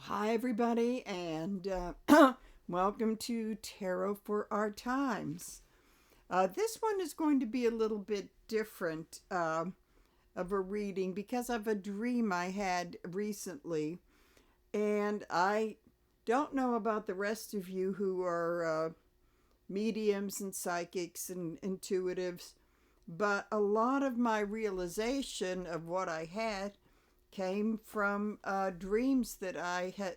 Hi, everybody, and welcome to Tarot for Our Times. This one is going to be a little bit different of a reading because of a dream I had recently, and I don't know about the rest of you who are mediums and psychics and intuitives, but a lot of my realization of what I had came from dreams that I had,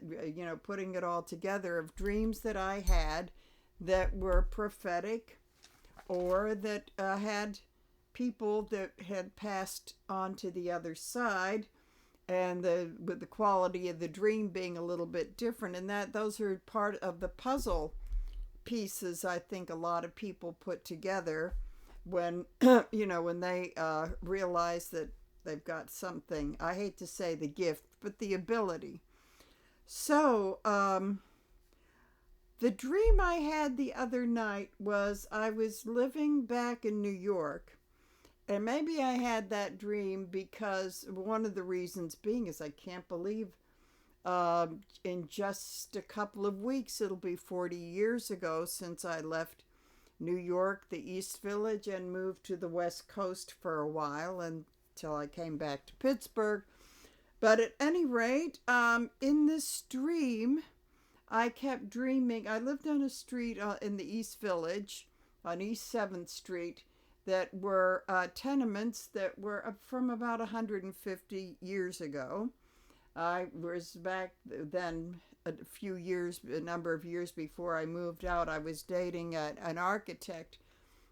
putting it all together of dreams that I had that were prophetic or that had people that had passed on to the other side, and with the quality of the dream being a little bit different, and that those are part of the puzzle pieces I think a lot of people put together when when they realize that they've got something. I hate to say the gift, but the ability. So, the dream I had the other night was I was living back in New York. And maybe I had that dream because one of the reasons being is I can't believe in just a couple of weeks it'll be 40 years ago since I left New York, the East Village, and moved to the West Coast for a while until I came back to Pittsburgh. But at any rate, in this dream, I kept dreaming. I lived on a street in the East Village, on East 7th Street, that were tenements that were from about 150 years ago. I was back then a number of years before I moved out. I was dating an architect,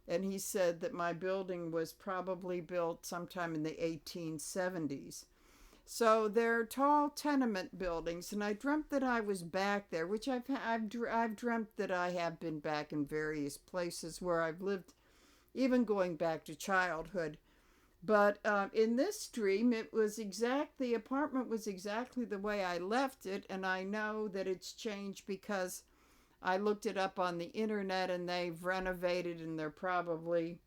and he said that my building was probably built sometime in the 1870s. So they're tall tenement buildings, and I dreamt that I was back there, which I've dreamt that I have been back in various places where I've lived, even going back to childhood. But in this dream, the apartment was exactly the way I left it, and I know that it's changed because I looked it up on the internet, and they've renovated, and they're probably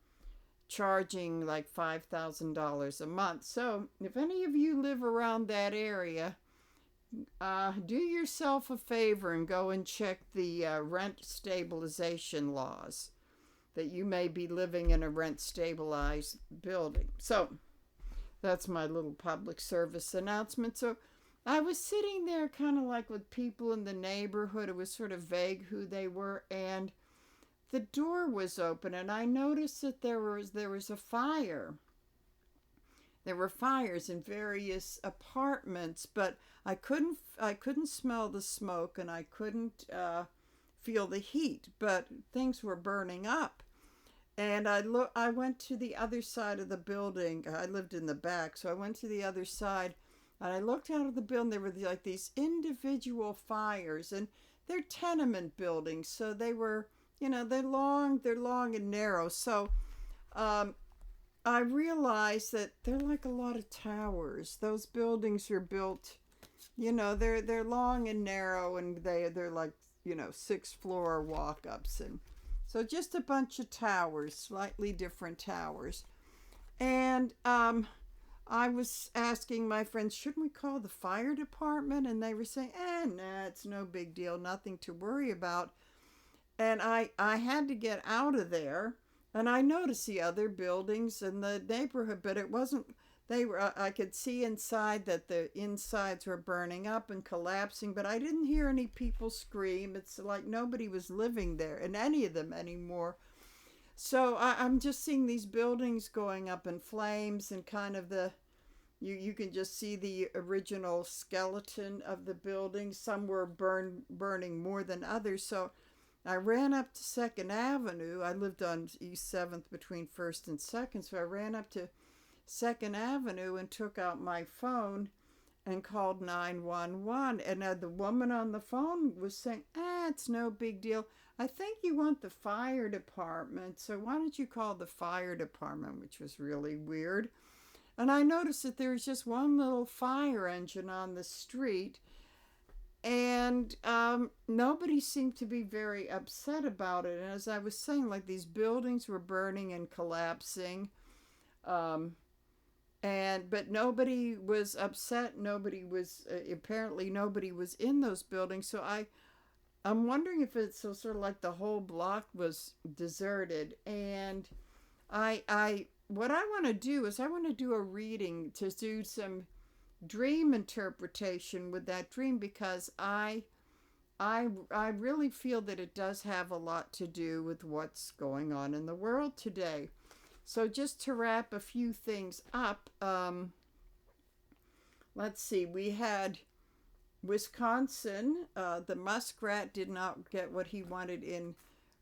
charging like $5,000 a month. So if any of you live around that area, do yourself a favor and go and check the rent stabilization laws, that you may be living in a rent stabilized building. So that's my little public service announcement. So I was sitting there kind of like with people in the neighborhood. It was sort of vague who they were, and the door was open, and I noticed that there was a fire. There were fires in various apartments, but I couldn't smell the smoke, and I couldn't feel the heat, but things were burning up. And I went to the other side of the building. I lived in the back, so I went to the other side, and I looked out of the building. There were like these individual fires, and they're tenement buildings, so they were, they're long and narrow. So um, I realized that they're like a lot of towers. Those buildings are built, they're long and narrow, and they're like, sixth floor walk ups, and so just a bunch of towers, slightly different towers. And I was asking my friends, should we call the fire department? And they were saying, nah, it's no big deal, nothing to worry about. And I had to get out of there, and I noticed the other buildings in the neighborhood, but it wasn't. They were. I could see inside that the insides were burning up and collapsing, but I didn't hear any people scream. It's like nobody was living there in any of them anymore. So I'm just seeing these buildings going up in flames, and kind of you can just see the original skeleton of the building. Some were burning more than others. So I ran up to Second Avenue. I lived on East 7th between First and Second, so I ran up to Second Avenue and took out my phone and called 911. And the woman on the phone was saying, it's no big deal. I think you want the fire department, so why don't you call the fire department, which was really weird. And I noticed that there was just one little fire engine on the street, and nobody seemed to be very upset about it. And as I was saying, like these buildings were burning and collapsing. Um, And but nobody was upset. Nobody was apparently nobody was in those buildings. So I'm wondering if it's so sort of like the whole block was deserted. And I what I want to do is I want to do a reading to do some dream interpretation with that dream, because I really feel that it does have a lot to do with what's going on in the world today. So just to wrap a few things up, let's see. We had Wisconsin. The muskrat did not get what he wanted in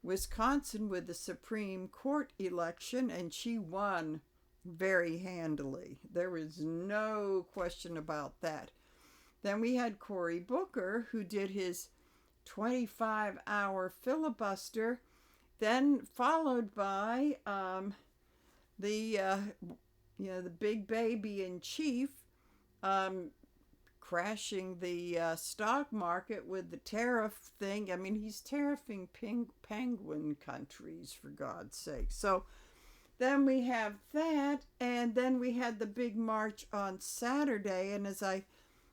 Wisconsin with the Supreme Court election, and she won very handily. There was no question about that. Then we had Cory Booker, who did his 25-hour filibuster, then followed by the the big baby in chief, crashing the stock market with the tariff thing. I mean, he's tariffing penguin countries, for God's sake. So then we have that, and then we had the big march on Saturday. And as I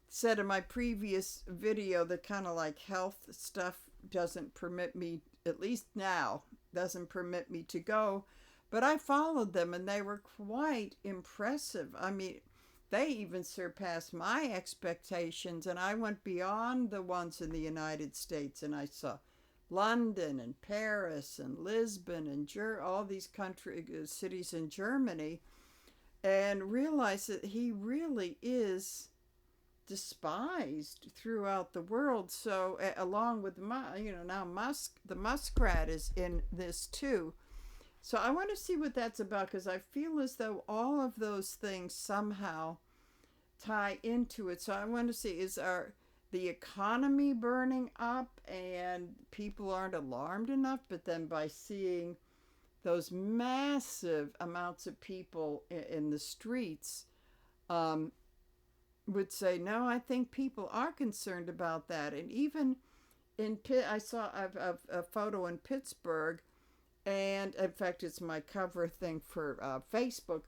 said in my previous video, the kind of like health stuff doesn't permit me, at least now, doesn't permit me to go. But I followed them, and they were quite impressive. I mean, they even surpassed my expectations, and I went beyond the ones in the United States, and I saw London and Paris and Lisbon and all these cities in Germany, and realized that he really is despised throughout the world. So along with now the muskrat is in this too. So I want to see what that's about, because I feel as though all of those things somehow tie into it. So I want to see, is the economy burning up and people aren't alarmed enough? But then by seeing those massive amounts of people in the streets, would say, no, I think people are concerned about that. And even I saw a photo in Pittsburgh, and in fact, it's my cover thing for Facebook,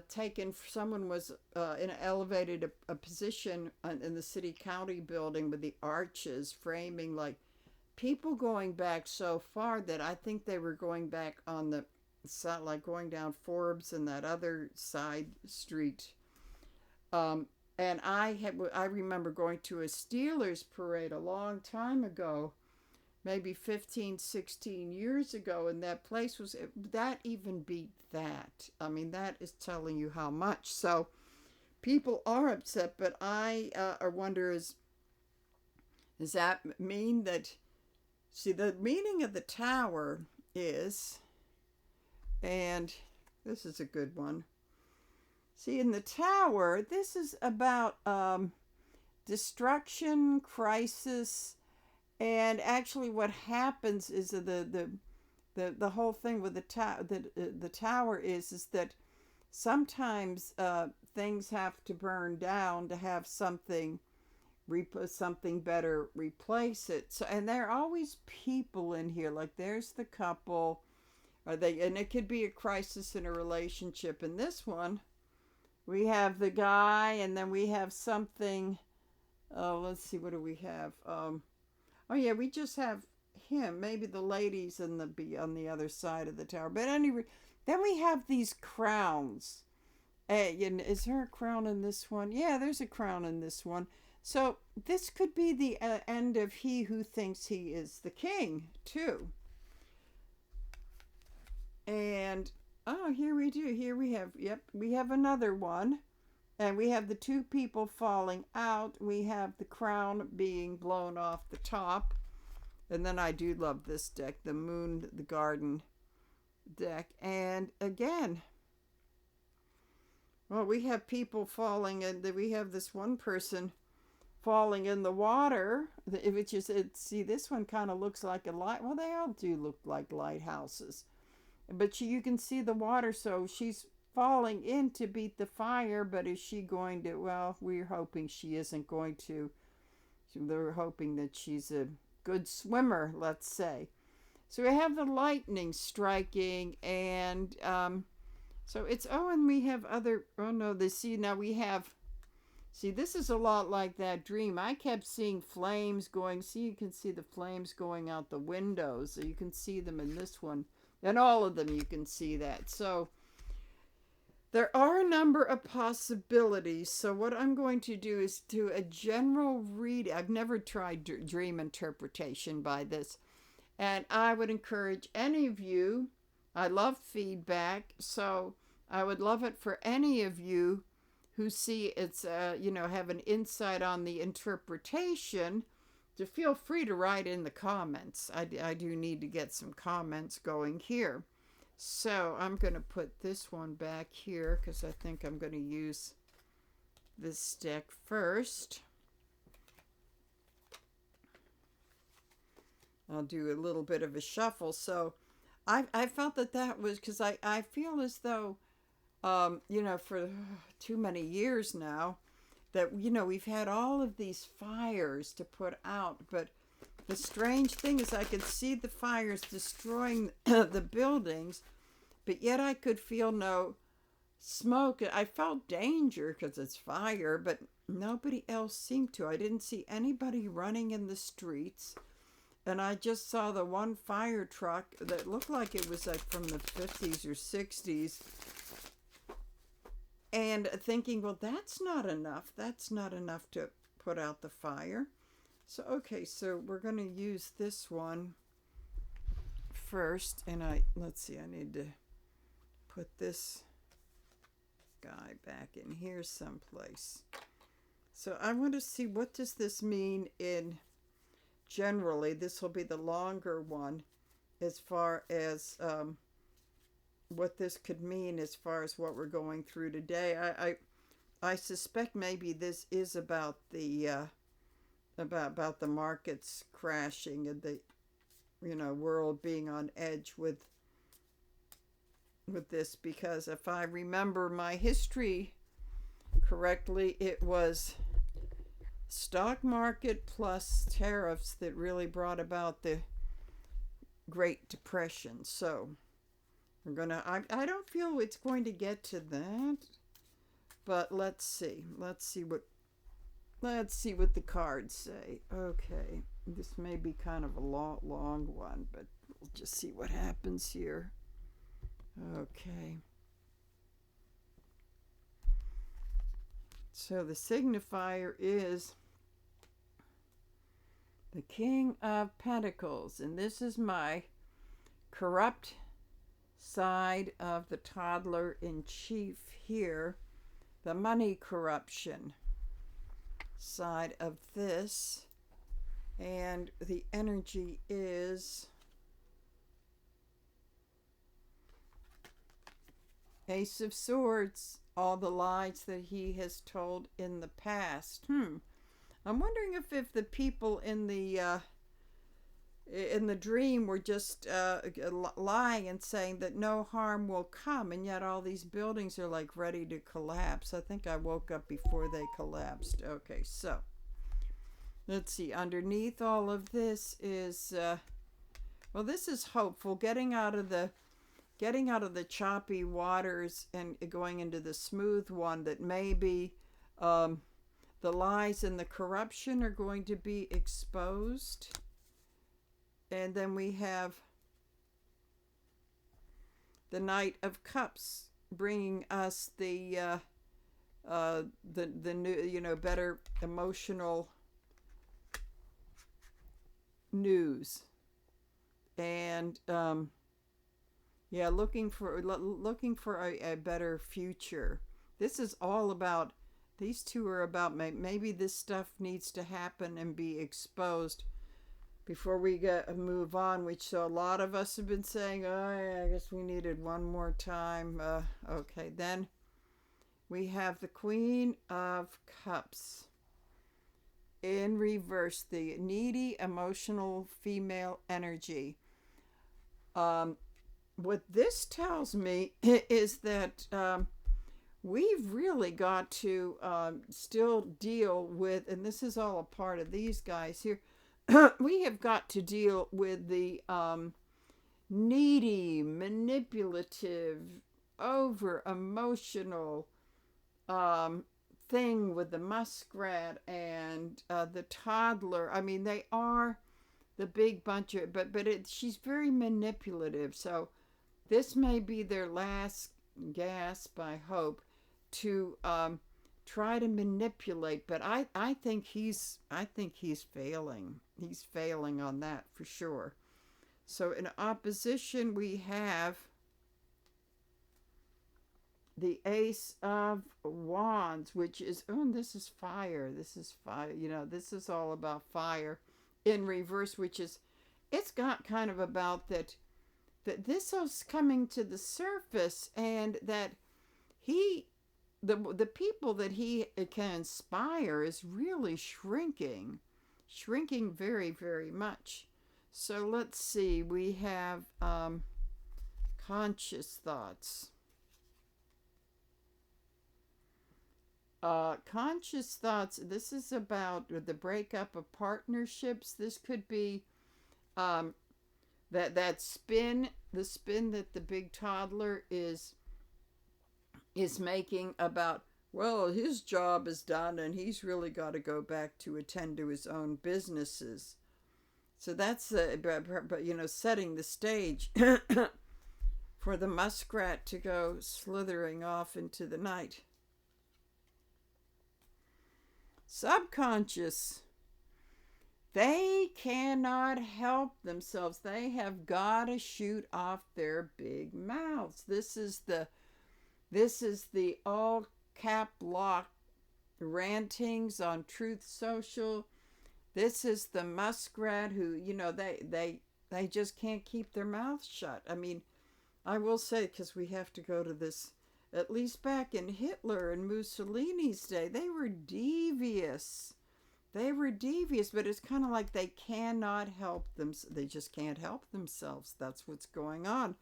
taken, someone was in an elevated a position in the city county building with the arches framing, like people going back so far that I think they were going back on the side, like going down Forbes and that other side street. And I remember going to a Steelers parade a long time ago, maybe 15, 16 years ago, and that place that even beat that. I mean, that is telling you how much. So people are upset, but I wonder, does that mean that, see, the meaning of the tower is, and this is a good one. See, in the tower, this is about destruction, crisis, and actually what happens is the whole thing with the tower is that sometimes things have to burn down to have something better replace it. So, and there are always people in here, like there's the couple, and it could be a crisis in a relationship. In this one, we have the guy, and then we have something. Let's see, what do we have? Oh yeah, we just have him. Maybe the ladies on the other side of the tower. But anyway, then we have these crowns. Is there a crown in this one? Yeah, there's a crown in this one. So this could be the end of he who thinks he is the king too. And here we do. Here we have. Yep, we have another one. And we have the two people falling out. We have the crown being blown off the top. And then I do love this deck, the Moon, the Garden deck. And again, well, we have people falling, and we have this one person falling in the water, which is, see, this one kind of looks like a light. Well, they all do look like lighthouses. But you can see the water, so she's falling in to beat the fire, but is she going to? Well, we're hoping she isn't going to. They're hoping that she's a good swimmer, let's say. So we have the lightning striking, and So it's, oh, and we have other, oh no, see, now we have, see, this is a lot like that dream. I kept seeing flames going. See, you can see the flames going out the windows. So you can see them in this one. And all of them, you can see that. So there are a number of possibilities. So what I'm going to do is do a general read. I've never tried dream interpretation by this. And I would encourage any of you, I love feedback. So I would love it for any of you who see it's, have an insight on the interpretation, to feel free to write in the comments. I do need to get some comments going here. So I'm going to put this one back here because I think I'm going to use this deck first. I'll do a little bit of a shuffle. So I felt that was because I feel as though for too many years now, that, we've had all of these fires to put out. But the strange thing is I could see the fires destroying the buildings, but yet I could feel no smoke. I felt danger because it's fire, but nobody else seemed to. I didn't see anybody running in the streets. And I just saw the one fire truck that looked like it was like from the 50s or 60s. And thinking, well, that's not enough. That's not enough to put out the fire. So, okay, so we're going to use this one first. And let's see, I need to put this guy back in here someplace. So I want to see, what does this mean in generally? This will be the longer one as far as what this could mean as far as what we're going through today. I suspect maybe this is about the about the markets crashing and the world being on edge with this, because if I remember my history correctly, it was stock market plus tariffs that really brought about the Great Depression. So we're gonna, I don't feel it's going to get to that, but let's see what the cards say. Okay, this may be kind of a long one, but we'll just see what happens here. Okay, so the signifier is the King of Pentacles, and this is my corrupt side of the toddler in chief here, the money corruption side of this, and the energy is Ace of Swords, all the lies that he has told in the past. I'm wondering if the people in the dream were just lying and saying that no harm will come, and yet all these buildings are like ready to collapse. I think I woke up before they collapsed. Okay, so let's see. Underneath all of this is this is hopeful, getting out of the choppy waters and going into the smooth one, that maybe the lies and the corruption are going to be exposed. And then we have the Knight of Cups, bringing us the new, better emotional news, and looking for a better future. This is all about, these two are about maybe this stuff needs to happen and be exposed before we move on, which a lot of us have been saying, I guess we needed one more time. Okay, then we have the Queen of Cups in reverse, the needy, emotional female energy. What this tells me is that we've really got to still deal with, and this is all a part of these guys here, we have got to deal with the needy, manipulative, over emotional um, thing with the muskrat and the toddler. I mean, they are the big bunch of, but she's very manipulative. So this may be their last gasp, I hope, to try to manipulate. But I think he's failing. He's failing on that for sure. So in opposition, we have the Ace of Wands, which is, oh, and this is fire. This is fire. This is all about fire in reverse, which is, it's got kind of about that this is coming to the surface, and that he the people that he can inspire is really shrinking very, very much. So let's see, we have conscious thoughts. Conscious thoughts, this is about the breakup of partnerships. This could be um, that spin, the spin that the big toddler is making about, well, his job is done and he's really got to go back to attend to his own businesses. So that's setting the stage for the muskrat to go slithering off into the night. Subconscious, they cannot help themselves. They have got to shoot off their big mouths. This is the all cap lock rantings on Truth Social. This is the muskrat who, they just can't keep their mouths shut. I mean, I will say, because we have to go to this, at least back in Hitler and Mussolini's day, they were devious. They were devious, but it's kind of like they cannot help them. They just can't help themselves. That's what's going on.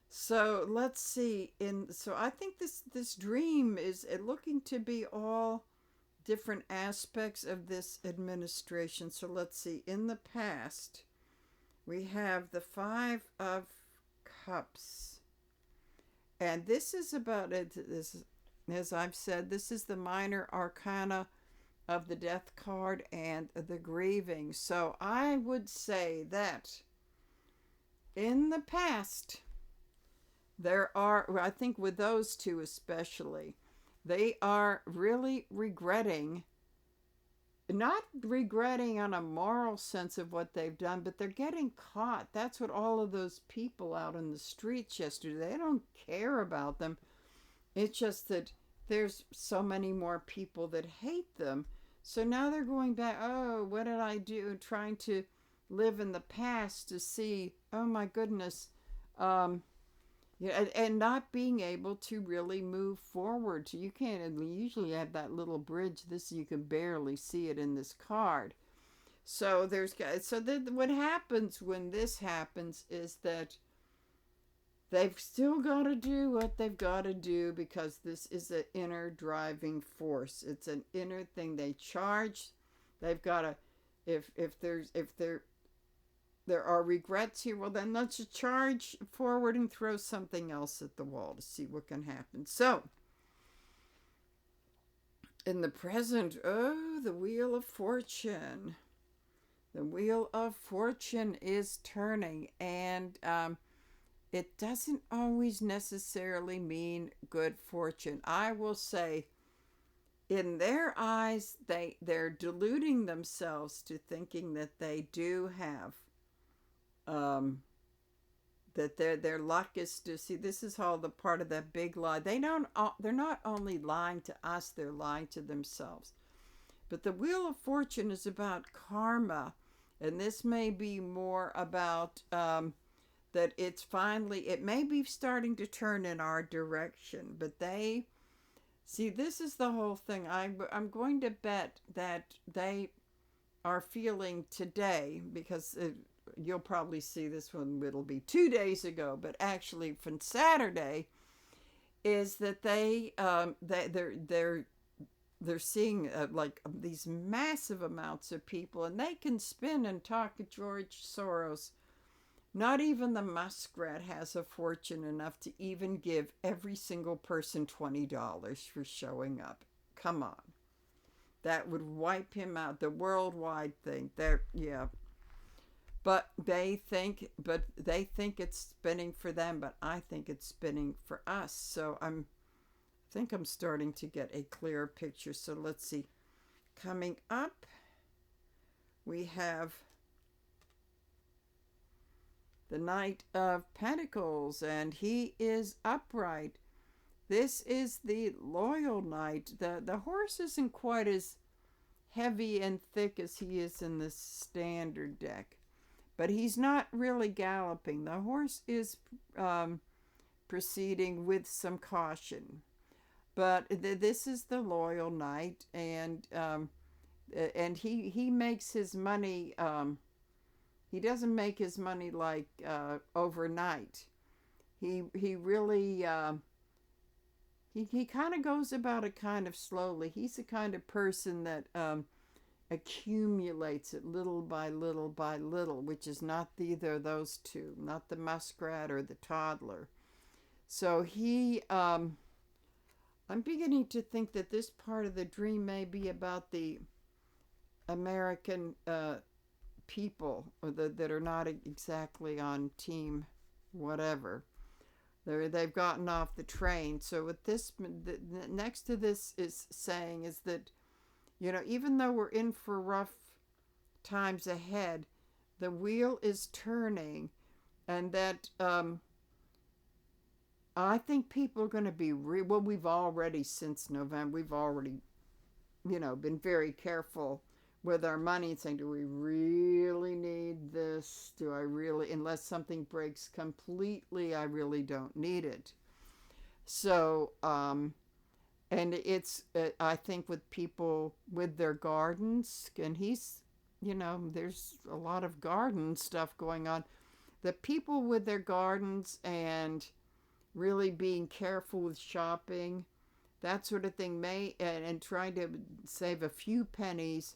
So let's see. So I think this dream is looking to be all different aspects of this administration. So let's see. In the past, we have the Five of Cups. And this is about it. As I've said, this is the minor arcana of the death card and the grieving. So I would say that in the past, there are, I think with those two especially, they are really regretting, not regretting on a moral sense of what they've done, but they're getting caught. That's what all of those people out in the streets yesterday, they don't care about them. It's just that there's so many more people that hate them. So now they're going back, oh, what did I do? Trying to live in the past to see, oh my goodness, and not being able to really move forward. So you can't, we usually have that little bridge. This, you can barely see it in this card. So what happens when this happens is that they've still got to do what they've got to do, because this is an inner driving force. It's an inner thing they charge. They've got to, if there are regrets here, well then let's just charge forward and throw something else at the wall to see what can happen. So in the present, oh, the Wheel of Fortune. The Wheel of Fortune is turning, and it doesn't always necessarily mean good fortune. I will say, in their eyes, they're deluding themselves to thinking that they do have, that their luck is to see. This is all the part of that big lie. They're not only lying to us, they're lying to themselves. But the Wheel of Fortune is about karma, and this may be more about that it may be starting to turn in our direction. But this is the whole thing. I'm going to bet that they are feeling today, because you'll probably see this one, it'll be 2 days ago, but actually from Saturday, is that they're seeing like these massive amounts of people, and they can spin and talk to George Soros Not even the muskrat has a fortune enough to even give every single person $20 for showing up. Come on. That would wipe him out. The worldwide thing. There, yeah. But they think it's spinning for them, but I think it's spinning for us. So I think I'm starting to get a clearer picture. So let's see. Coming up, we have the Knight of Pentacles, and he is upright. This is the loyal knight. The horse isn't quite as heavy and thick as he is in the standard deck, but he's not really galloping. The horse is proceeding with some caution. But this is the loyal knight, and he makes his money. He doesn't make his money like overnight. He really he kind of goes about it kind of slowly. He's the kind of person that accumulates it little by little by little, which is not either of those two, not the muskrat or the toddler. So I'm beginning to think that this part of the dream may be about the American people that are not exactly on team whatever. They've gotten off the train. So what this next to this is saying is that, even though we're in for rough times ahead, the wheel is turning, and that I think people are going to be well. We've already, since November, we've already been very careful with our money and saying, do we really need this? Do I really, unless something breaks completely, I really don't need it. So, and it's, I think with people with their gardens, and there's a lot of garden stuff going on. The people with their gardens and really being careful with shopping, that sort of thing, and trying to save a few pennies.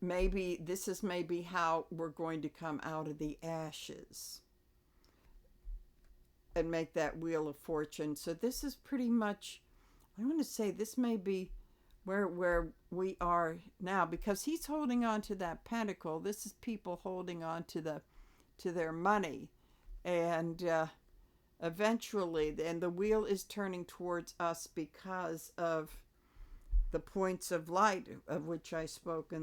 Maybe this is maybe how we're going to come out of the ashes and make that wheel of fortune. So this is pretty much, I want to say this may be where we are now, because he's holding on to that pentacle. This is people holding on to their money, and eventually, and the wheel is turning towards us because of the points of light, of which I spoke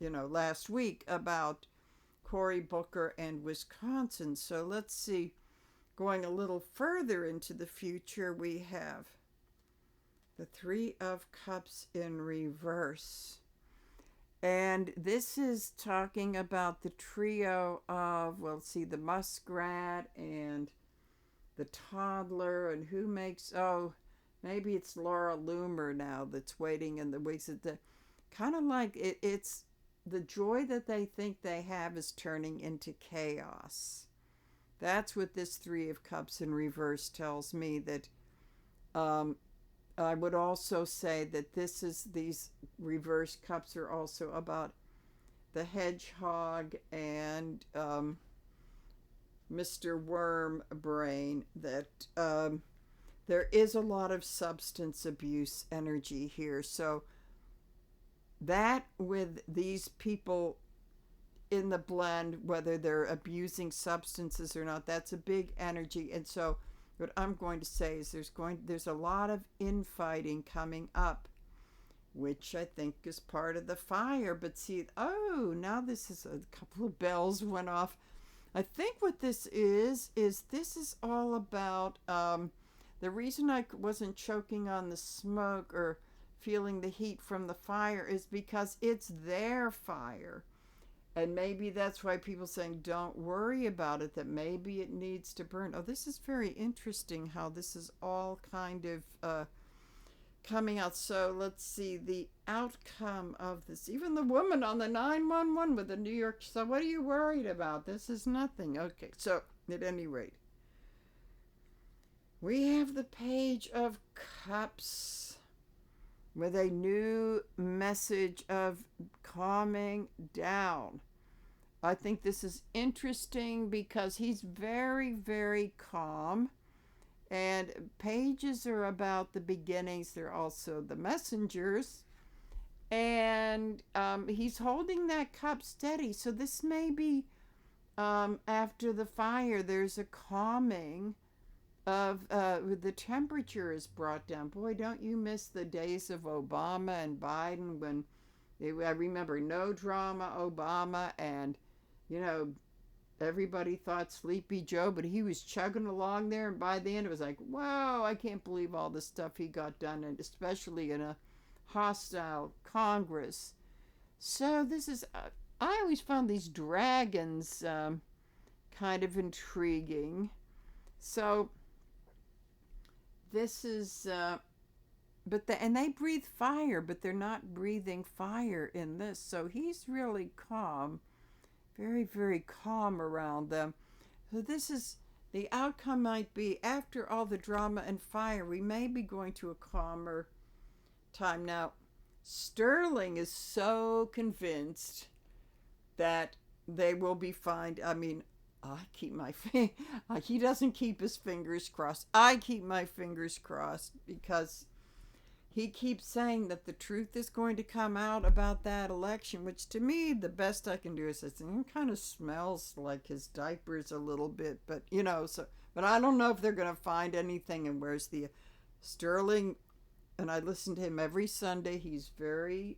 last week about Cory Booker and Wisconsin. So let's see, going a little further into the future, we have the Three of Cups in reverse. And this is talking about the trio of, the muskrat and the toddler, and who makes, maybe it's Laura Loomer now that's waiting in the wings. Kind of like it's the joy that they think they have is turning into chaos. That's what this Three of Cups in reverse tells me. That I would also say that these reverse cups are also about the hedgehog and Mr. Worm Brain, that there is a lot of substance abuse energy here. So that, with these people in the blend, whether they're abusing substances or not, that's a big energy. And so what I'm going to say is there's a lot of infighting coming up, which I think is part of the fire. But see, now this is a couple of bells went off. I think what this is this is all about the reason I wasn't choking on the smoke or feeling the heat from the fire is because it's their fire. And maybe that's why people saying don't worry about it, that maybe it needs to burn. This is very interesting how this is all kind of coming out. So let's see the outcome of this. Even the woman on the 911 with the New York. So what are you worried about? This is nothing. Okay, so at any rate, we have the Page of Cups with a new message of calming down. I think this is interesting because he's very, very calm. And pages are about the beginnings, they're also the messengers. And he's holding that cup steady. So this may be after the fire, there's a calming of the temperature is brought down. Boy, don't you miss the days of Obama and Biden when I remember no drama Obama, and you know, everybody thought Sleepy Joe, but he was chugging along there, and by the end it was like, whoa, I can't believe all the stuff he got done, and especially in a hostile Congress. So this is, I always found these dragons kind of intriguing. So this is, and they breathe fire, but they're not breathing fire in this. So he's really calm, very, very calm around them. So this is, the outcome might be after all the drama and fire, we may be going to a calmer time. Now, Sterling is so convinced that they will be fine. I mean, I keep my he doesn't keep his fingers crossed. I keep my fingers crossed because he keeps saying that the truth is going to come out about that election, which to me, the best I can do is it kind of smells like his diapers a little bit, but you know, so, but I don't know if they're going to find anything. And where's the Sterling? And I listen to him every Sunday. He's very,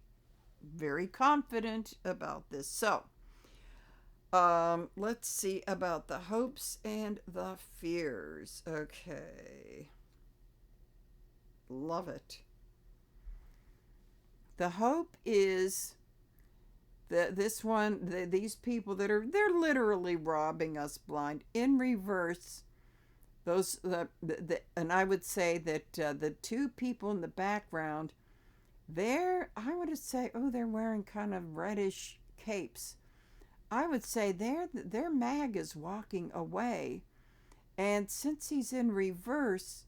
very confident about this. So, let's see about the hopes and the fears. Okay. Love it. The hope is that these people they're literally robbing us blind. In reverse, those and I would say that the two people in the background, I would say, oh, they're wearing kind of reddish capes. I would say their mag is walking away, and since he's in reverse,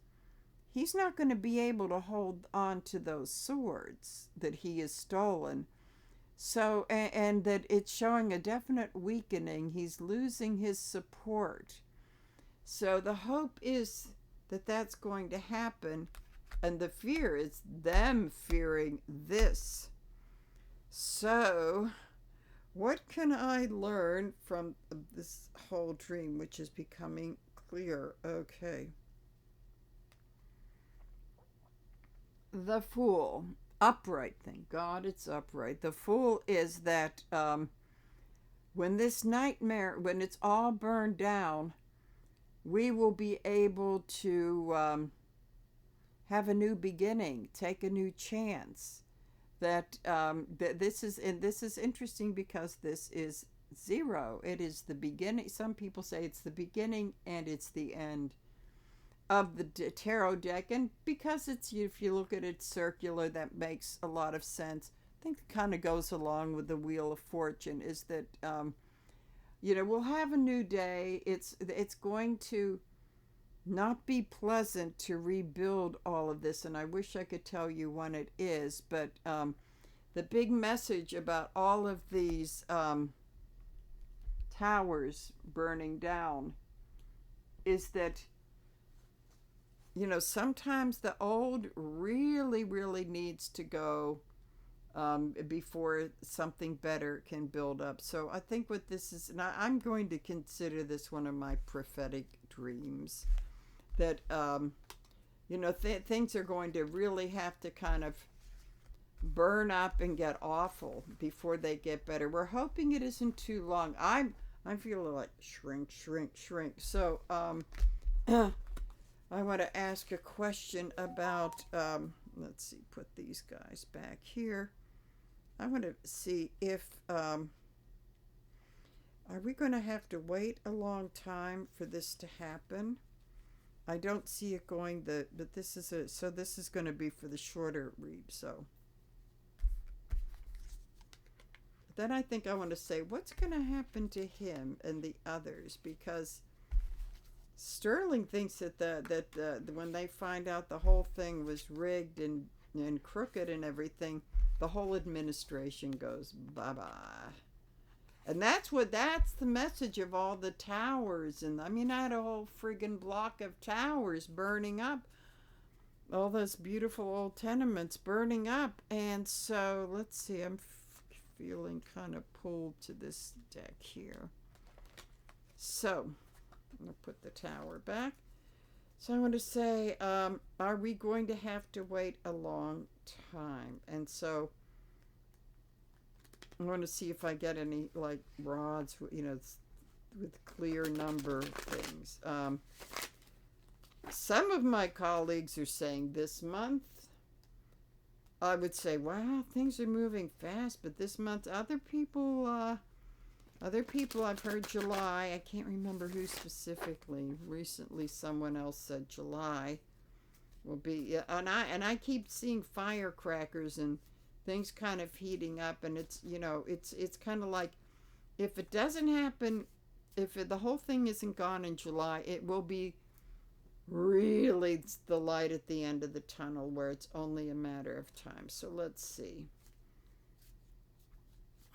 he's not going to be able to hold on to those swords that he has stolen. So, and that it's showing a definite weakening. He's losing his support. So the hope is that that's going to happen, and the fear is them fearing this. So, what can I learn from this whole dream, which is becoming clear? Okay. The Fool. Upright, thank God it's upright. The Fool is that when this nightmare, when it's all burned down, we will be able to have a new beginning, take a new chance. That this is interesting because this is zero. It is the beginning. Some people say it's the beginning and it's the end of the tarot deck, and because it's, if you look at it circular, that makes a lot of sense. I think it kind of goes along with the Wheel of Fortune, is that we'll have a new day. It's going to not be pleasant to rebuild all of this, and I wish I could tell you when it is, but the big message about all of these towers burning down is that sometimes the old really, really needs to go before something better can build up. So I think what this is, and I'm going to consider this one of my prophetic dreams, that things are going to really have to kind of burn up and get awful before they get better. We're hoping it isn't too long. I'm feeling like shrink. So I want to ask a question about let's see, put these guys back here. I want to see if are we going to have to wait a long time for this to happen? I don't see it going but this is this is going to be for the shorter read. So then I think I want to say what's going to happen to him and the others, because Sterling thinks that when they find out the whole thing was rigged and crooked and everything, the whole administration goes bye-bye. And that's the message of all the towers. And I mean, I had a whole friggin' block of towers burning up, all those beautiful old tenements burning up. And so let's see, I'm feeling kind of pulled to this deck here. So I'm going to put the tower back. So I want to say, are we going to have to wait a long time? And so I want to see if I get any like rods, with clear number things. Some of my colleagues are saying this month. I would say, wow, things are moving fast, but this month, other people, I've heard July. I can't remember who specifically. Recently, someone else said July will be, and I keep seeing firecrackers and things kind of heating up, and it's kind of like, if it doesn't happen, the whole thing isn't gone in July, it will be really the light at the end of the tunnel where it's only a matter of time. So let's see.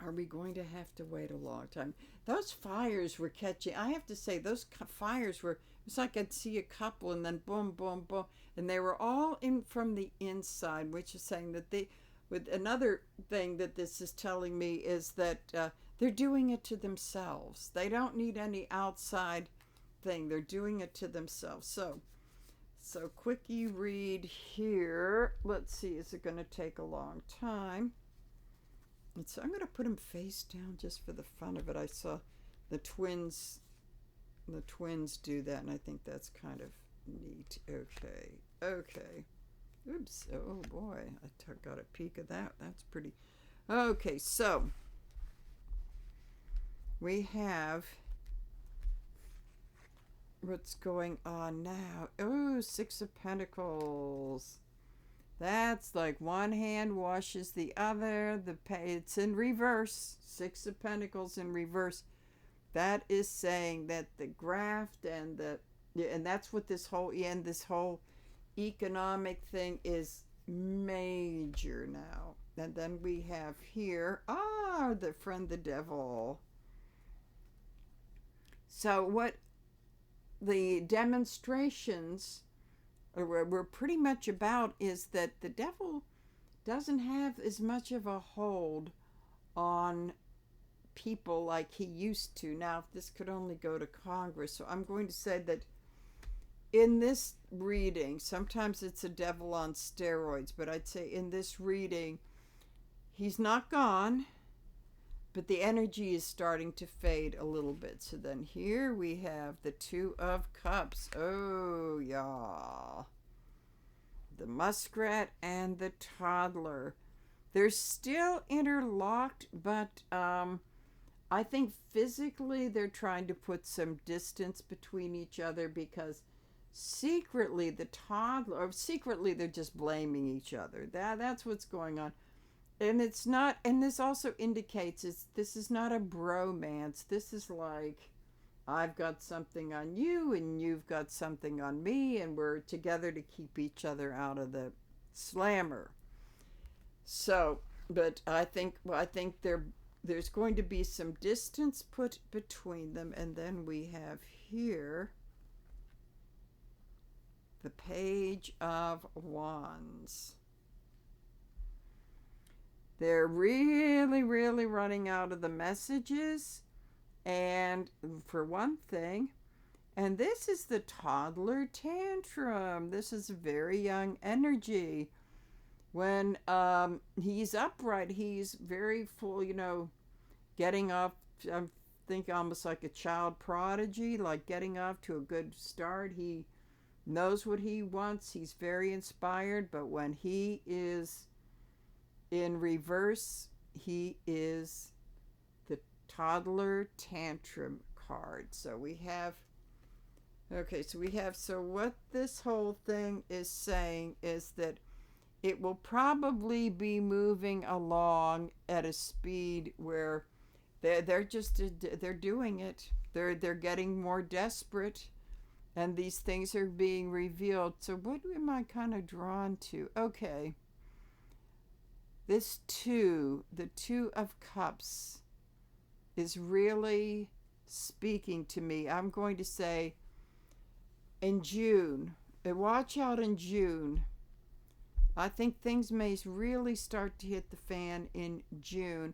Are we going to have to wait a long time? Those fires were catching. I have to say, those fires were, it was like I'd see a couple and then boom, boom, boom. And they were all in from the inside, which is saying that with another thing that this is telling me is that they're doing it to themselves. They don't need any outside thing. They're doing it to themselves. So quickie read here. Let's see, is it going to take a long time? And so I'm going to put him face down just for the fun of it. I saw the twins do that, and I think that's kind of neat. Okay. Oops. Oh boy, I got a peek of that. That's pretty. Okay, so we have what's going on now. Oh, Six of Pentacles. That's like one hand washes the other. It's in reverse. Six of Pentacles in reverse. That is saying that the graft and that's what this whole economic thing is major now. And then we have here, the friend, the devil. So what the demonstrations were pretty much about is that the devil doesn't have as much of a hold on people like he used to. Now, this could only go to Congress, so I'm going to say that in this reading, sometimes it's a devil on steroids, but I'd say in this reading, he's not gone, but the energy is starting to fade a little bit. So then here we have the Two of Cups. Oh, yeah. The muskrat and the toddler. They're still interlocked, but I think physically they're trying to put some distance between each other because secretly they're just blaming each other. That's what's going on. And it's not, and this also indicates this is not a bromance. This is like, I've got something on you and you've got something on me, and we're together to keep each other out of the slammer. So, but I think there's going to be some distance put between them. And then we have here the Page of Wands. They're really, really running out of the messages. And for one thing, and this is the toddler tantrum. This is very young energy. When he's upright, he's very full, getting off, I think almost like a child prodigy, like getting off to a good start. He knows what he wants. He's very inspired. But when he is in reverse, he is the toddler tantrum card. So what this whole thing is saying is that it will probably be moving along at a speed where they're doing it. They're getting more desperate, and these things are being revealed. So what am I kind of drawn to? Okay. The Two of Cups. is really speaking to me. I'm going to say in June. Watch out in June. I think things may really start to hit the fan in June,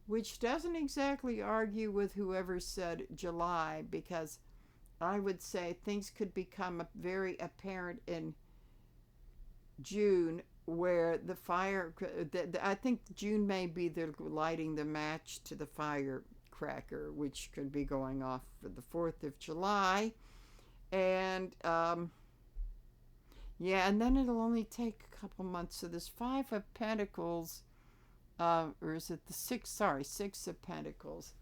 which doesn't exactly argue with whoever said July, because I would say things could become very apparent in June, where the fire, I think June may be the lighting the match to the firecracker, which could be going off for the 4th of July. And yeah, and then it'll only take a couple months. So this Five of Pentacles, or is it the Six? Sorry, Six of Pentacles.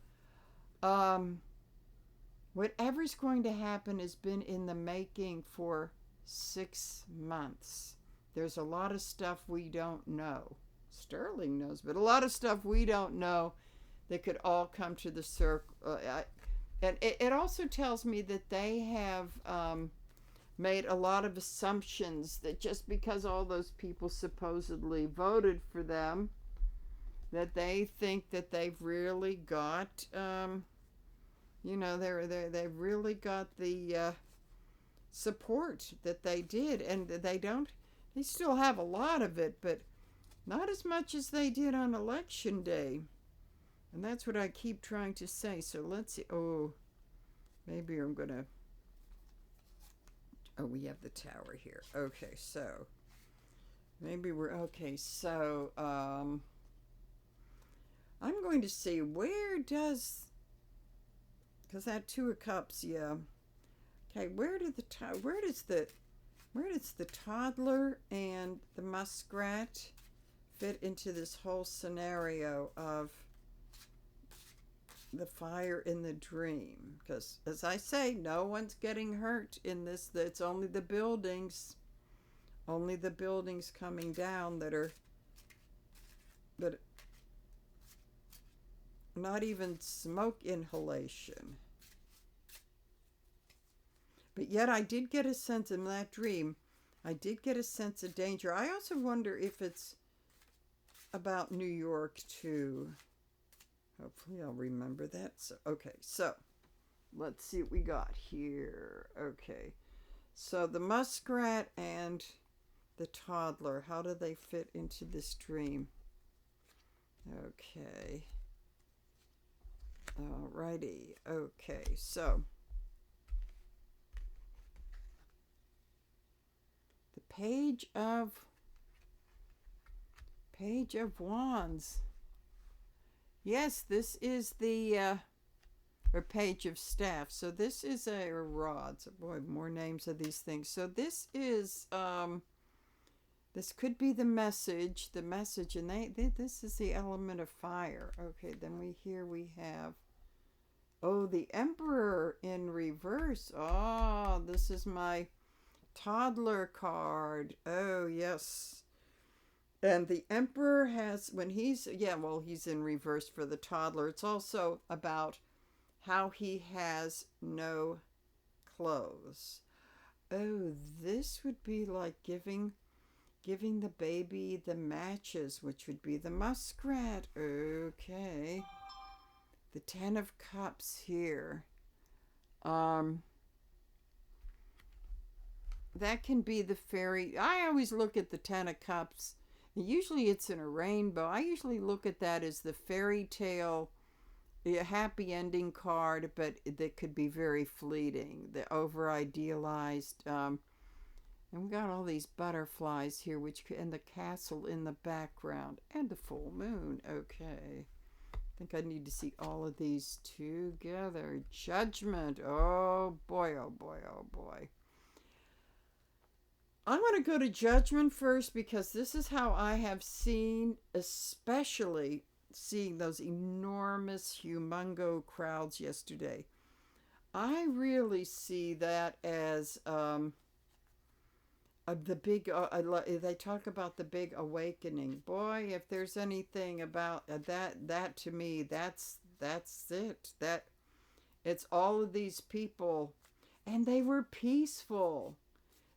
Whatever's going to happen has been in the making for 6 months. There's a lot of stuff we don't know. Sterling knows, but a lot of stuff we don't know that could all come to the circle. And it also tells me that they have made a lot of assumptions that just because all those people supposedly voted for them, that they think that they've really got, they've really got the support that they did, and they don't. They still have a lot of it, but not as much as they did on election day. And that's what I keep trying to say. So let's see. Oh, maybe I'm going to... Oh, we have the tower here. Okay, so maybe we're... Okay, so I'm going to see where does... Because that Two of Cups, yeah. Okay, where does the toddler and the muskrat fit into this whole scenario of the fire in the dream? Because, as I say, no one's getting hurt in this. It's only the buildings coming down that are, but not even smoke inhalation. But yet I did get a sense in that dream, I did get a sense of danger. I also wonder if it's about New York too. Hopefully I'll remember that. So, okay, so let's see what we got here. Okay, so the muskrat and the toddler, how do they fit into this dream? Okay. Alrighty. Okay, so the Page of Wands. Yes, this is the or Page of Staff. So this is or rods. Boy, more names of these things. So this is this could be the message, and this is the element of fire. Okay, then we have the Emperor in reverse. Oh, this is my toddler card. Oh, yes. And the Emperor has, he's in reverse for the toddler. It's also about how he has no clothes. Oh, this would be like giving the baby the matches, which would be the muskrat. Okay. The Ten of Cups here. That can be the fairy. I always look at the Ten of Cups. Usually it's in a rainbow. I usually look at that as the fairy tale, a happy ending card, but that could be very fleeting. The over idealized. And we got all these butterflies here, and the castle in the background, and the full moon. Okay. I think I need to see all of these together. Judgment. Oh boy, oh boy, oh boy. I'm going to go to Judgment first, because this is how I have seen, especially seeing those enormous, humongo crowds yesterday. I really see that as the big, they talk about the big awakening. Boy, if there's anything about that to me, that's it. That it's all of these people, and they were peaceful.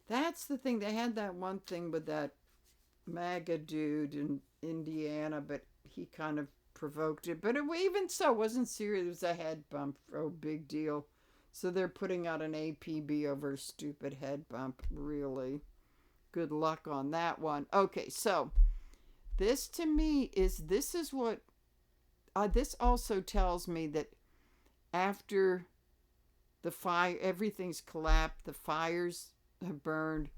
That's the thing. They had that one thing with that MAGA dude in Indiana, but he kind of provoked it. But even so, it wasn't serious. It was a head bump. Oh, big deal. So they're putting out an APB over a stupid head bump. Really. Good luck on that one. Okay, so this to me this is what, this also tells me that after the fire, everything's collapsed, the fires have burned,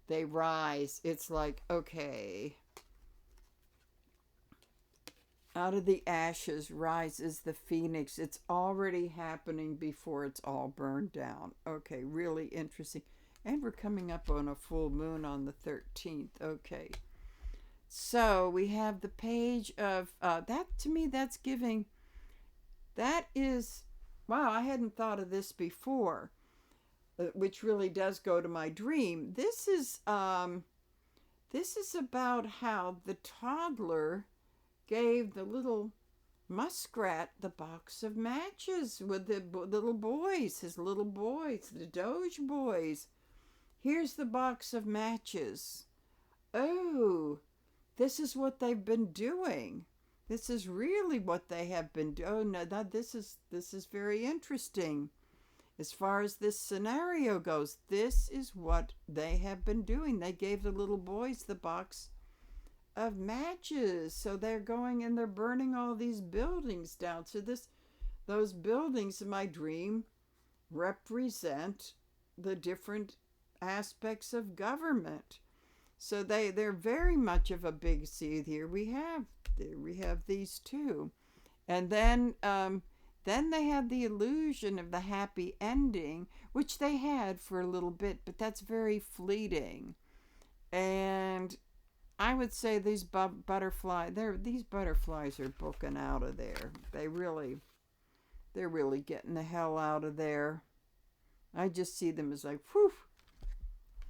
they rise. It's like, okay, out of the ashes rises the phoenix. It's already happening before it's all burned down. Okay, really interesting. And we're coming up on a full moon on the 13th. Okay. So we have the page of, that to me, that's giving, that is, wow, I hadn't thought of this before, which really does go to my dream. This is about how the toddler gave the little muskrat the box of matches with the little boys, his little boys, the Doge boys. Here's the box of matches. Oh, this is what they've been doing. This is really what they have been doing. Oh, no, this is very interesting. As far as this scenario goes, this is what they have been doing. They gave the little boys the box of matches. So they're going and they're burning all these buildings down. So those buildings in my dream represent the different aspects of government. So they're very much of a big seed here. We have these two. And then they have the illusion of the happy ending, which they had for a little bit, but that's very fleeting. And I would say these butterflies are booking out of there. They're really getting the hell out of there. I just see them as like, whew,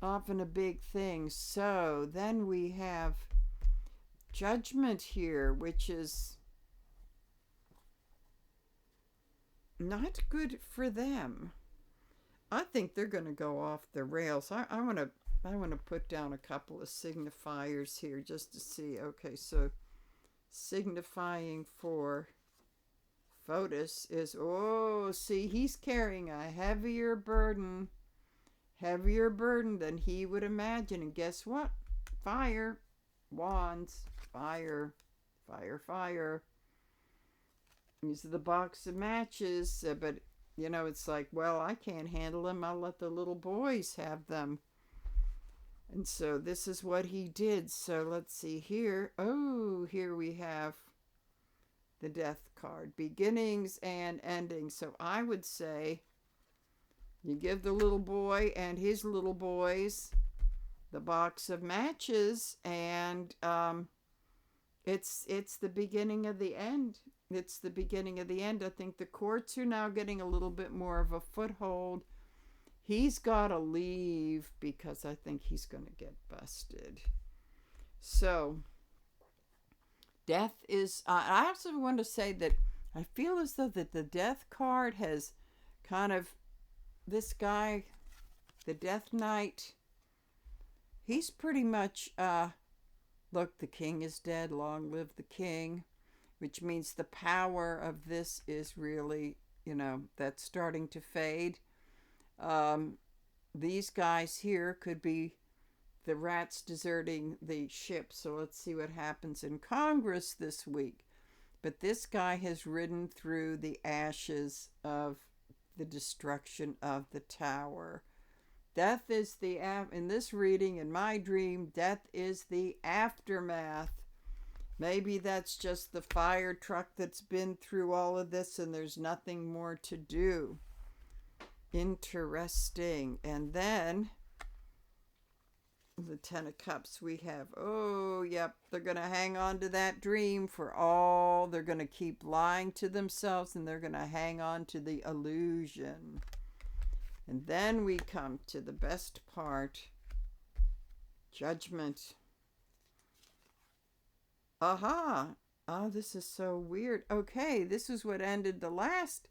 off in a big thing. So then we have Judgment here, which is not good for them. I think they're going to go off the rails. I want to put down a couple of signifiers here just to see. Okay, so signifying for Fotis is, oh, see, he's carrying a heavier burden than he would imagine. And guess what? Fire, wands, fire. These are the box of matches, but it's like, well, I can't handle them. I'll let the little boys have them. And so this is what he did. So let's see here. Oh, here we have the Death card, beginnings and endings. So I would say you give the little boy and his little boys the box of matches, and it's the beginning of the end. It's the beginning of the end. I think the courts are now getting a little bit more of a foothold. He's got to leave because I think he's going to get busted. So, death is... I also want to say that I feel as though that the Death card has kind of... This guy, the Death Knight, he's pretty much... look, the king is dead. Long live the king. Which means the power of this is really, that's starting to fade. These guys here could be the rats deserting the ship. So let's see what happens in Congress this week. But this guy has ridden through the ashes of the destruction of the tower. Death is in this reading, in my dream, death is the aftermath. Maybe that's just the fire truck that's been through all of this and there's nothing more to do. Interesting. And then the Ten of Cups we have. Oh, yep. They're going to hang on to that dream they're going to keep lying to themselves, and they're going to hang on to the illusion. And then we come to the best part. Judgment. Aha. Oh, this is so weird. Okay, this is what ended the last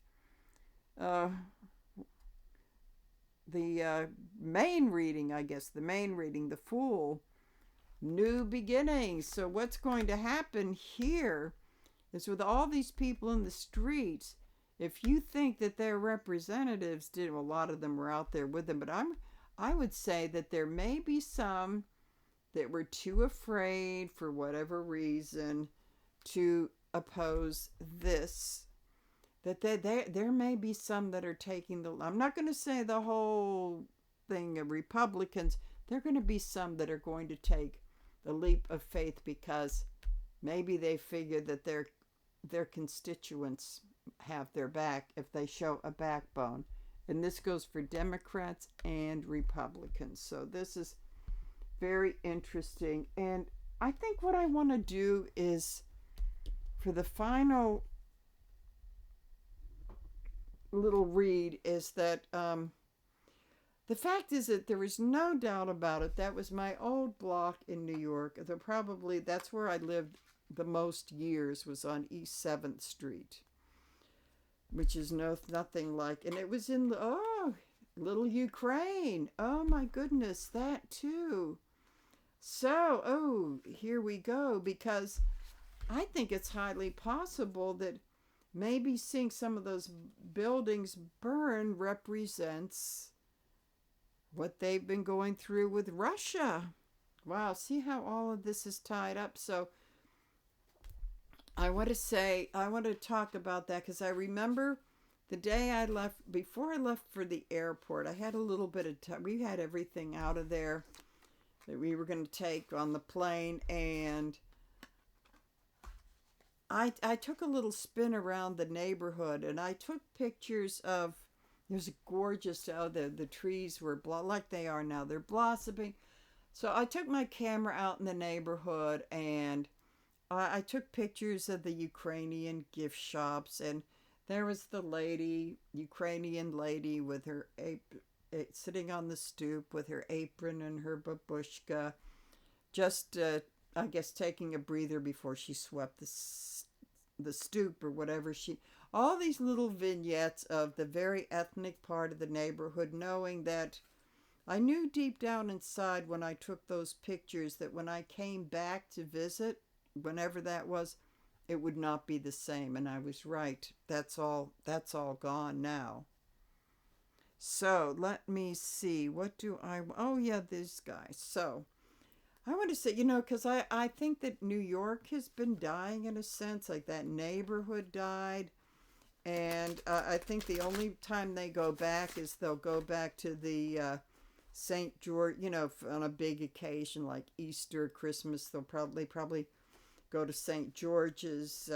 the main reading, I guess. The main reading, the Fool. New beginnings. So what's going to happen here Because with all these people in the streets, if you think that their representatives did, well, a lot of them were out there with them, but I would say that there may be some that were too afraid for whatever reason to oppose this. That there may be some that are taking the, I'm not going to say the whole thing of Republicans, there are going to be some that are going to take the leap of faith because maybe they figure that their constituents have their back if they show a backbone. And this goes for Democrats and Republicans. So this is very interesting. And I think what I want to do is, for the final little read, is that the fact is that there is no doubt about it. That was my old block in New York. That's where I lived the most years, was on East 7th Street, which is nothing like, and it was in little Ukraine. Oh my goodness, that too. So, here we go, because I think it's highly possible that maybe seeing some of those buildings burn represents what they've been going through with Russia. Wow, see how all of this is tied up. So I want to talk about that, because I remember the day I left, before I left for the airport, I had a little bit of time. We had everything out of there that we were going to take on the plane, and I took a little spin around the neighborhood, and I took pictures of, there's a gorgeous, the trees were like they are now, they're blossoming. So I took my camera out in the neighborhood, and I took pictures of the Ukrainian gift shops, and there was the Ukrainian lady with her sitting on the stoop with her apron and her babushka, just I guess taking a breather before she swept the stoop or whatever. All these little vignettes of the very ethnic part of the neighborhood, knowing that I knew deep down inside when I took those pictures that when I came back to visit, whenever that was, it would not be the same. And I was right. That's all gone now. So let me see. Oh yeah, this guy. So I want to say, because I think that New York has been dying in a sense, like that neighborhood died. And I think the only time they go back is they'll go back to the St. George, on a big occasion like Easter, Christmas. They'll probably go to St. George's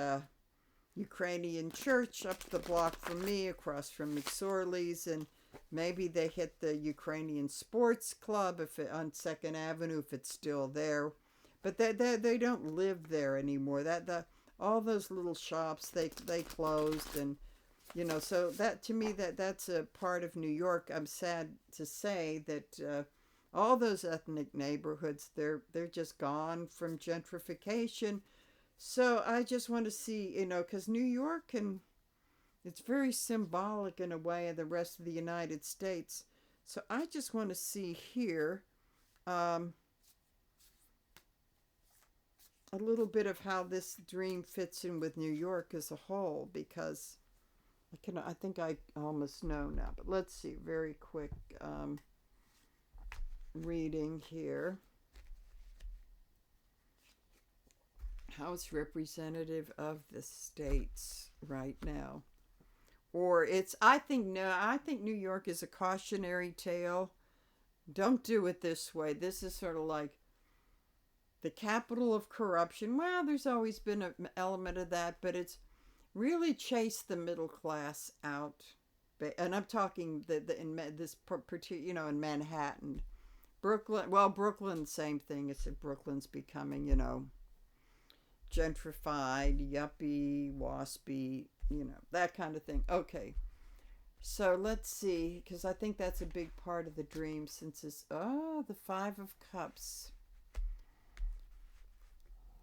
Ukrainian church up the block from me, across from McSorley's, and maybe they hit the Ukrainian sports club on 2nd Avenue if it's still there. But they don't live there anymore. All those little shops, they closed, and so that, to me, that's a part of New York. I'm sad to say that all those ethnic neighborhoods, they're just gone from gentrification. So I just want to see, because New York, and it's very symbolic in a way of the rest of the United States. So I just want to see here a little bit of how this dream fits in with New York as a whole, because I think I almost know now, but let's see, very quick reading here. How it's representative of the states right now. Or I think New York is a cautionary tale. Don't do it this way. This is sort of like the capital of corruption. Well, there's always been an element of that, but it's really chased the middle class out. And I'm talking in this particular, in Manhattan, Brooklyn. Well, Brooklyn, same thing. It's that Brooklyn's becoming, gentrified, yuppie, waspy, that kind of thing. Okay, so let's see, because I think that's a big part of the dream, since it's the 5 of Cups.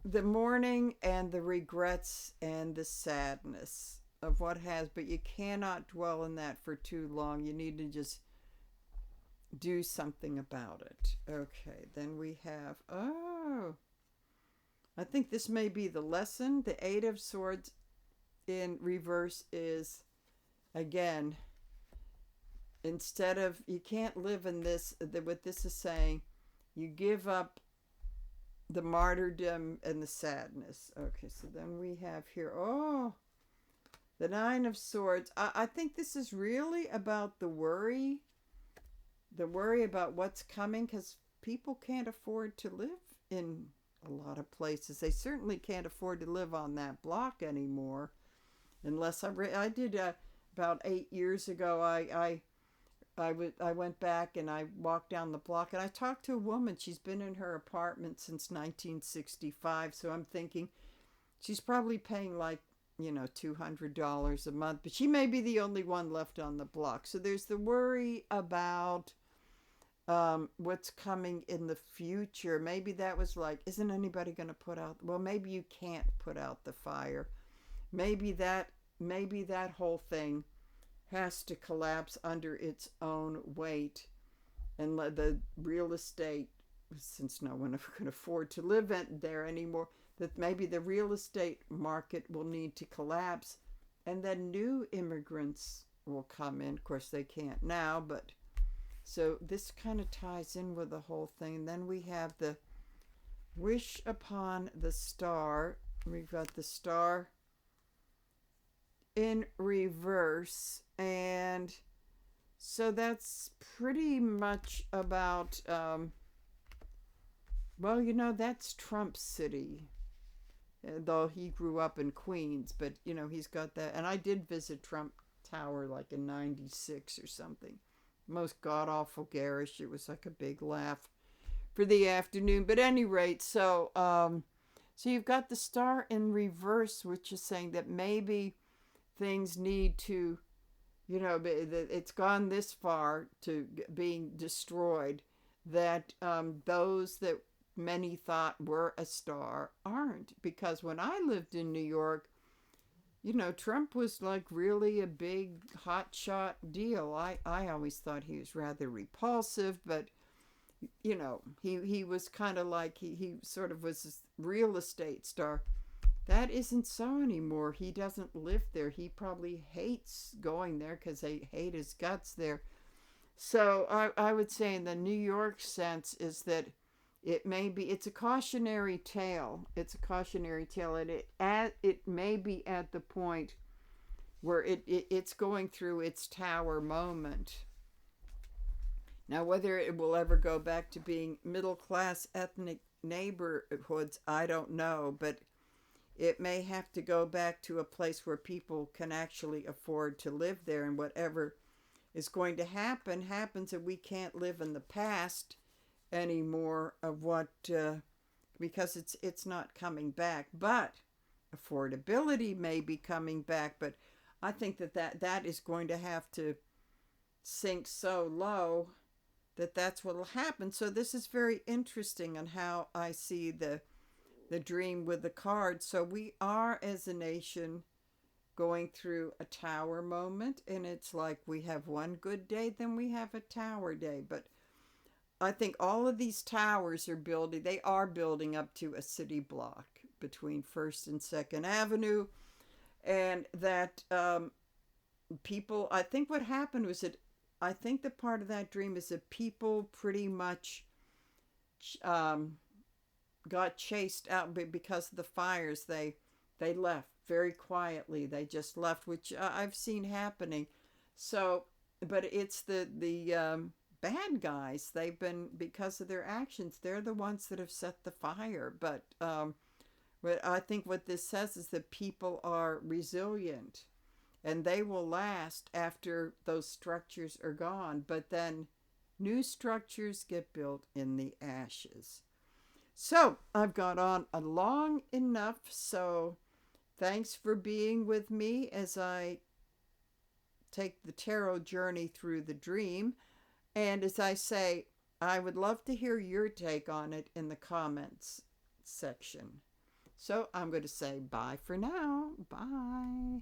The mourning and the regrets and the sadness of what has, but you cannot dwell in that for too long. You need to just do something about it. Okay, then we have I think this may be the lesson. The Eight of Swords in reverse is, again, instead of, you can't live in this, what this is saying, you give up the martyrdom and the sadness. Okay, so then we have here, the Nine of Swords. I think this is really about the worry about what's coming, because people can't afford to live in a lot of places. They certainly can't afford to live on that block anymore. Unless I did about 8 years ago. I went back and I walked down the block and I talked to a woman. She's been in her apartment since 1965. So I'm thinking she's probably paying like, $200 a month, but she may be the only one left on the block. So there's the worry about what's coming in the future. Maybe that was like, isn't anybody going to put out, well, maybe you can't put out the fire. Maybe that whole thing has to collapse under its own weight, and the real estate, since no one can afford to live there anymore, that maybe the real estate market will need to collapse, and then new immigrants will come in. Of course, they can't now, but so this kind of ties in with the whole thing. And then we have the wish upon the star. We've got the star in reverse, and so that's pretty much about that's Trump City, though he grew up in Queens, but he's got that. And I did visit Trump Tower like in 96 or something. Most god-awful garish. It was like a big laugh for the afternoon, but at any rate, so you've got the star in reverse, which is saying that maybe things need to, it's gone this far to being destroyed, that those that many thought were a star aren't. Because when I lived in New York, Trump was like really a big hotshot deal. I always thought he was rather repulsive, but he was kind of like, he sort of was a real estate star. That isn't so anymore. He doesn't live there. He probably hates going there because they hate his guts there. So I would say in the New York sense is that it's a cautionary tale. It's a cautionary tale, and it may be at the point where it's going through its tower moment. Now, whether it will ever go back to being middle-class ethnic neighborhoods, I don't know, but it may have to go back to a place where people can actually afford to live there, and whatever is going to happen happens, and we can't live in the past anymore of what because it's not coming back. But affordability may be coming back, but I think that is going to have to sink so low that's what will happen. So this is very interesting on how I see the dream with the cards. So we are, as a nation, going through a tower moment, and it's like we have one good day, then we have a tower day. But I think all of these towers are building up to a city block between 1st and 2nd Avenue, and that people, I think what happened was that, I think the part of that dream is that people pretty much got chased out because of the fires. They left very quietly. They just left, which I've seen happening. So, but it's the bad guys. They've been, because of their actions, they're the ones that have set the fire. But I think what this says is that people are resilient, and they will last after those structures are gone. But then new structures get built in the ashes. So I've gone on long enough. So thanks for being with me as I take the tarot journey through the dream. And as I say, I would love to hear your take on it in the comments section. So I'm going to say bye for now. Bye.